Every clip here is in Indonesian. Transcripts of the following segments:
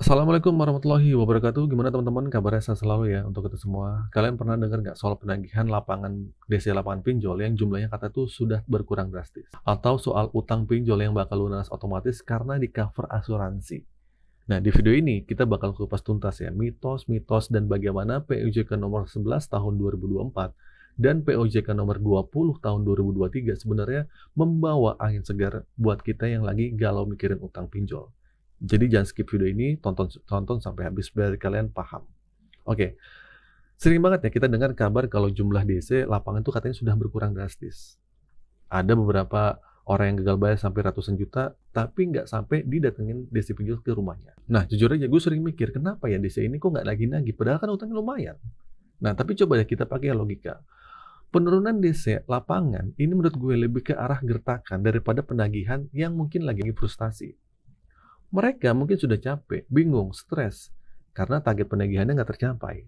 Assalamualaikum warahmatullahi wabarakatuh. Gimana teman-teman? Kabarnya sehat selalu ya untuk kita semua. Kalian pernah dengar nggak soal penagihan DC lapangan pinjol yang jumlahnya kata tuh sudah berkurang drastis? Atau soal utang pinjol yang bakal lunas otomatis karena di cover asuransi? Nah, di video ini kita bakal kupas tuntas ya mitos-mitos dan bagaimana POJK nomor 11 tahun 2024 dan POJK nomor 20 tahun 2023 sebenarnya membawa angin segar buat kita yang lagi galau mikirin utang pinjol. Jadi jangan skip video ini, tonton sampai habis biar kalian paham. Oke, sering banget ya kita dengar kabar kalau jumlah DC lapangan itu katanya sudah berkurang drastis. Ada beberapa orang yang gagal bayar sampai ratusan juta, tapi nggak sampai didatengin DC pinjol ke rumahnya. Nah, jujur aja gue sering mikir, kenapa ya DC ini kok nggak lagi-nagih? Padahal kan utangnya lumayan. Nah, tapi coba ya kita pakai logika. Penurunan DC lapangan ini menurut gue lebih ke arah gertakan daripada penagihan yang mungkin lagi frustasi. Mereka mungkin sudah capek, bingung, stres, karena target penagihannya nggak tercapai.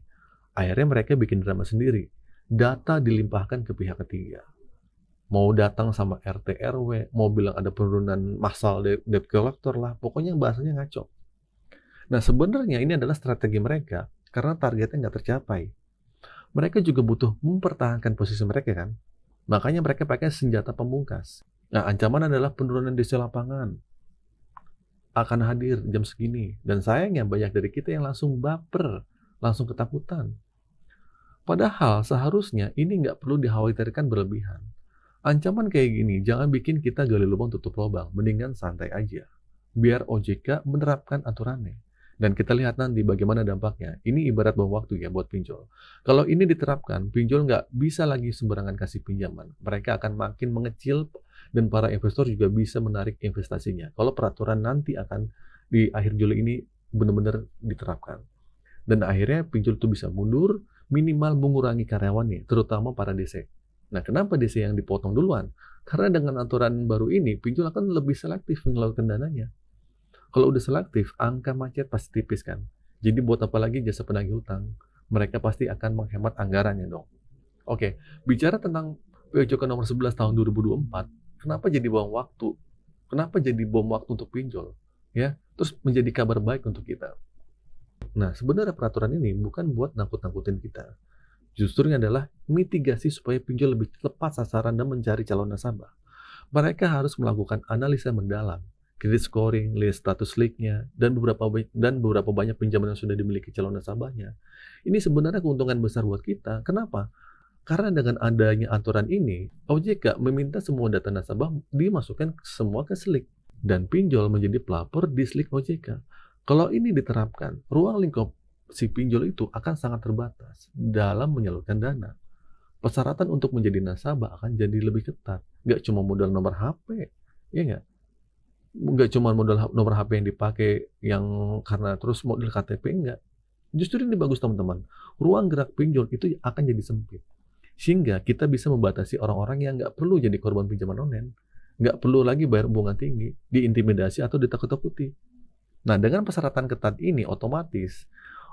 Akhirnya mereka bikin drama sendiri. Data dilimpahkan ke pihak ketiga. Mau datang sama RT RW, mau bilang ada penurunan massal debt collector lah, pokoknya bahasanya ngaco. Nah, sebenarnya ini adalah strategi mereka, karena targetnya nggak tercapai. Mereka juga butuh mempertahankan posisi mereka kan. Makanya mereka pakai senjata pemungkas. Nah, ancaman adalah penurunan DC lapangan akan hadir jam segini. Dan sayangnya banyak dari kita yang langsung baper, langsung ketakutan. Padahal seharusnya ini nggak perlu dikhawatirkan berlebihan. Ancaman kayak gini jangan bikin kita gali lubang tutup lubang, mendingan santai aja. Biar OJK menerapkan aturannya. Dan kita lihat nanti bagaimana dampaknya. Ini ibarat bom waktu ya buat pinjol. Kalau ini diterapkan, pinjol nggak bisa lagi sembarangan kasih pinjaman. Mereka akan makin mengecil dan para investor juga bisa menarik investasinya. Kalau peraturan nanti akan di akhir Juli ini benar-benar diterapkan. Dan akhirnya pinjol itu bisa mundur, minimal mengurangi karyawannya, terutama para DC. Nah, kenapa DC yang dipotong duluan? Karena dengan aturan baru ini, pinjol akan lebih selektif menyalurkan dananya. Kalau udah selektif, angka macet pasti tipis kan. Jadi buat apa lagi jasa penagih hutang? Mereka pasti akan menghemat anggarannya dong. Oke, bicara tentang POJK nomor 11 tahun 2024, kenapa jadi bom waktu? Kenapa jadi bom waktu untuk pinjol? Ya, terus menjadi kabar baik untuk kita. Nah, sebenarnya peraturan ini bukan buat nakut-nakutin kita. Justru ini adalah mitigasi supaya pinjol lebih tepat sasaran dan mencari calon nasabah. Mereka harus melakukan analisa mendalam, kredit scoring, lihat status leak-nya, dan beberapa banyak pinjaman yang sudah dimiliki calon nasabahnya. Ini sebenarnya keuntungan besar buat kita. Kenapa? Karena dengan adanya aturan ini, OJK meminta semua data nasabah dimasukkan semua ke SLIK, dan pinjol menjadi pelapor di SLIK OJK. Kalau ini diterapkan, ruang lingkup si pinjol itu akan sangat terbatas dalam menyalurkan dana. Persyaratan untuk menjadi nasabah akan jadi lebih ketat. Nggak cuma modal nomor HP, ya nggak? Nggak cuma modal nomor HP yang dipakai yang karena terus model KTP, enggak. Justru ini bagus teman-teman. Ruang gerak pinjol itu akan jadi sempit. Sehingga kita bisa membatasi orang-orang yang nggak perlu jadi korban pinjaman online. Nggak perlu lagi bayar bunga tinggi, diintimidasi atau ditakut-takuti. Nah, dengan persyaratan ketat ini otomatis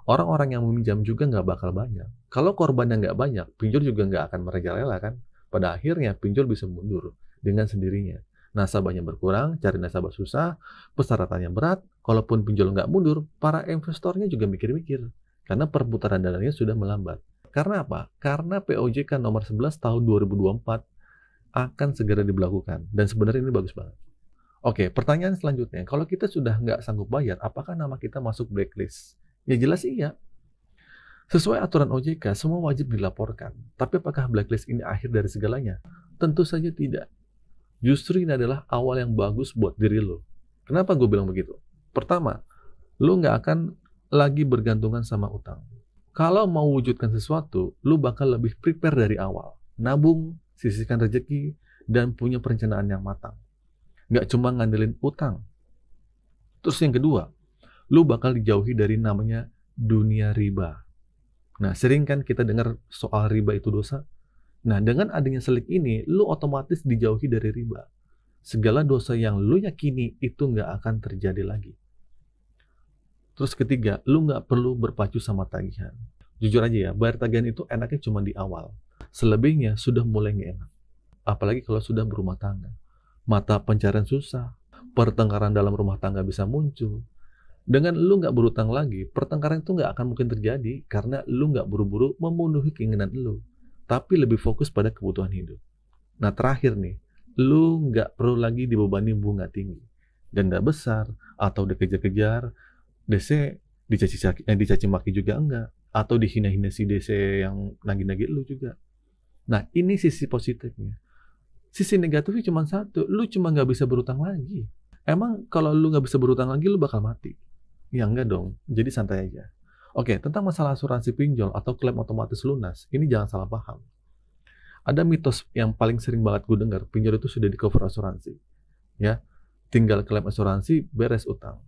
orang-orang yang meminjam juga nggak bakal banyak. Kalau korbannya nggak banyak, pinjol juga nggak akan merajalela kan. Pada akhirnya pinjol bisa mundur dengan sendirinya. Nasabahnya berkurang, cari nasabah susah, persyaratannya berat, kalaupun pinjol nggak mundur, para investornya juga mikir-mikir. Karena perputaran dananya sudah melambat. Karena apa? Karena POJK nomor 11 tahun 2024 akan segera diberlakukan. Dan sebenarnya ini bagus banget. Oke, pertanyaan selanjutnya. Kalau kita sudah nggak sanggup bayar, apakah nama kita masuk blacklist? Ya jelas iya. Sesuai aturan OJK, semua wajib dilaporkan. Tapi apakah blacklist ini akhir dari segalanya? Tentu saja tidak. Justru ini adalah awal yang bagus buat diri lo. Kenapa gue bilang begitu? Pertama, lo nggak akan lagi bergantungan sama utang. Kalau mau wujudkan sesuatu, lo bakal lebih prepare dari awal. Nabung, sisihkan rezeki, dan punya perencanaan yang matang. Nggak cuma ngandelin utang. Terus yang kedua, lo bakal dijauhi dari namanya dunia riba. Nah, sering kan kita dengar soal riba itu dosa? Nah, dengan adanya SLIK ini, lu otomatis dijauhi dari riba. Segala dosa yang lu yakini itu nggak akan terjadi lagi. Terus ketiga, lu nggak perlu berpacu sama tagihan. Jujur aja ya, bayar tagihan itu enaknya cuma di awal. Selebihnya sudah mulai nggak enak. Apalagi kalau sudah berumah tangga. Mata pencarian susah, pertengkaran dalam rumah tangga bisa muncul, Dengan lu nggak berutang lagi, pertengkaran itu nggak akan mungkin terjadi karena lu nggak buru-buru memenuhi keinginan lu, tapi lebih fokus pada kebutuhan hidup. Nah terakhir nih, lu nggak perlu lagi dibebani bunga tinggi, denda besar, atau dikejar-kejar, DC dicaci maki juga enggak, atau dihina-hina si DC yang nagih-nagih lu juga. Nah ini sisi positifnya. Sisi negatifnya cuma satu, lu cuma nggak bisa berutang lagi. Emang kalau lu nggak bisa berutang lagi, lu bakal mati? Ya enggak dong, jadi santai aja. Oke, tentang masalah asuransi pinjol atau klaim otomatis lunas, ini jangan salah paham. Ada mitos yang paling sering banget gue dengar, pinjol itu sudah di cover asuransi. Ya, tinggal klaim asuransi, beres utang.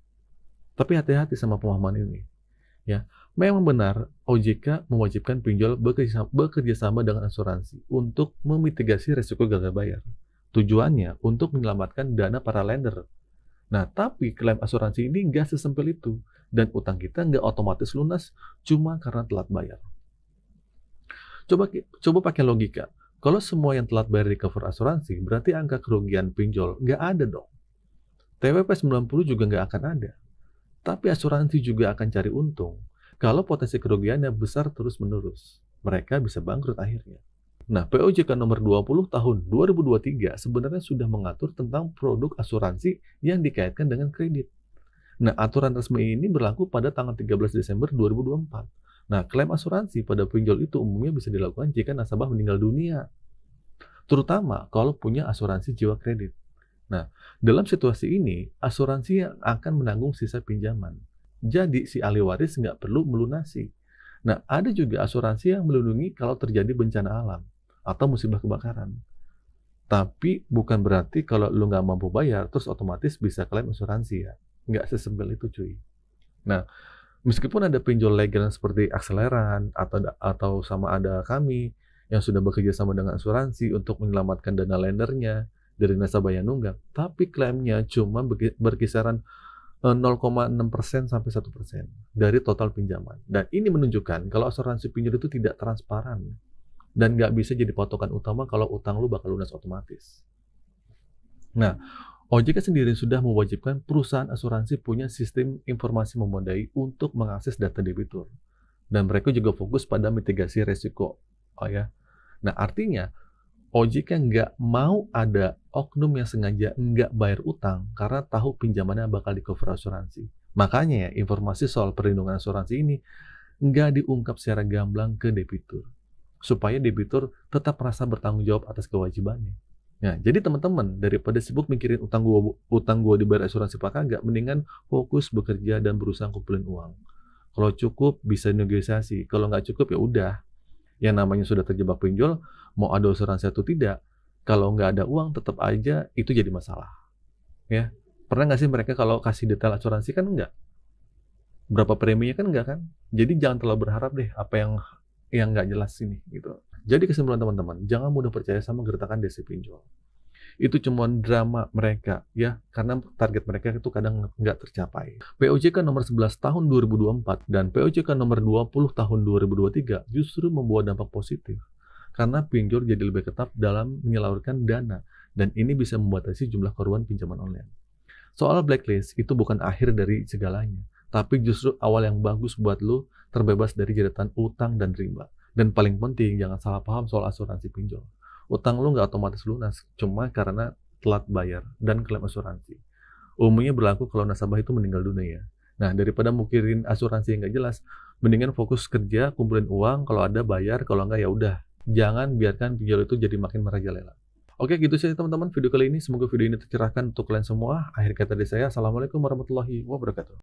Tapi hati-hati sama pemahaman ini. Ya, memang benar OJK mewajibkan pinjol bekerja sama dengan asuransi untuk memitigasi risiko gagal bayar. Tujuannya untuk menyelamatkan dana para lender. Nah, tapi klaim asuransi ini nggak sesempil itu. Dan utang kita nggak otomatis lunas cuma karena telat bayar. Coba pakai logika. Kalau semua yang telat bayar di cover asuransi, berarti angka kerugian pinjol nggak ada dong. TWP 90 juga nggak akan ada. Tapi asuransi juga akan cari untung. Kalau potensi kerugiannya besar terus-menerus, mereka bisa bangkrut akhirnya. Nah, POJK nomor 20 tahun 2023 sebenarnya sudah mengatur tentang produk asuransi yang dikaitkan dengan kredit. Nah, aturan resmi ini berlaku pada tanggal 13 Desember 2024. Nah, klaim asuransi pada pinjol itu umumnya bisa dilakukan jika nasabah meninggal dunia, terutama kalau punya asuransi jiwa kredit. Nah, dalam situasi ini, asuransi yang akan menanggung sisa pinjaman. Jadi, si ahli waris nggak perlu melunasi. Nah, ada juga asuransi yang melindungi kalau terjadi bencana alam atau musibah kebakaran. Tapi, bukan berarti kalau lu nggak mampu bayar, terus otomatis bisa klaim asuransi ya. Nggak sesimpel itu, cuy. Nah, meskipun ada pinjol legal seperti Akseleran atau sama ada kami yang sudah bekerja sama dengan asuransi untuk menyelamatkan dana lendernya dari nasabah yang nunggak, tapi klaimnya cuma berkisaran 0,6% sampai 1% dari total pinjaman. Dan ini menunjukkan kalau asuransi pinjol itu tidak transparan dan nggak bisa jadi patokan utama kalau utang lu bakal lunas otomatis. Nah, OJK sendiri sudah mewajibkan perusahaan asuransi punya sistem informasi memadai untuk mengakses data debitur. Dan mereka juga fokus pada mitigasi resiko. Oh ya. Nah, artinya OJK nggak mau ada oknum yang sengaja nggak bayar utang karena tahu pinjamannya bakal di-cover asuransi. Makanya ya, informasi soal perlindungan asuransi ini nggak diungkap secara gamblang ke debitur, supaya debitur tetap merasa bertanggung jawab atas kewajibannya. Nah, jadi teman-teman, daripada sibuk mikirin utang gua dibayar asuransi apa kagak, mendingan fokus bekerja dan berusaha kumpulin uang. Kalau cukup bisa negosiasi, kalau nggak cukup ya udah. Yang namanya sudah terjebak pinjol, mau ada asuransi atau tidak, kalau nggak ada uang tetap aja itu jadi masalah. Ya, pernah nggak sih mereka kalau kasih detail asuransi kan nggak? Berapa preminya kan nggak kan? Jadi jangan terlalu berharap deh apa yang nggak jelas ini gitu. Jadi kesimpulan teman-teman, jangan mudah percaya sama gertakan DC pinjol. Itu cuma drama mereka ya, karena target mereka itu kadang nggak tercapai. POJK nomor 11 tahun 2024 dan POJK nomor 20 tahun 2023 justru membawa dampak positif karena pinjol jadi lebih ketat dalam menyalurkan dana dan ini bisa membatasi jumlah korban pinjaman online. Soal blacklist itu bukan akhir dari segalanya, tapi justru awal yang bagus buat lu terbebas dari jeratan utang dan riba. Dan paling penting jangan salah paham soal asuransi pinjol. Utang lu nggak otomatis lunas, cuma karena telat bayar dan klaim asuransi. Umumnya berlaku kalau nasabah itu meninggal dunia. Nah, daripada mikirin asuransi yang nggak jelas, mendingan fokus kerja, kumpulin uang, kalau ada bayar, kalau nggak ya udah. Jangan biarkan pinjol itu jadi makin merajalela. Oke, gitu saja teman-teman video kali ini. Semoga video ini tercerahkan untuk kalian semua. Akhir kata dari saya, Assalamualaikum warahmatullahi wabarakatuh.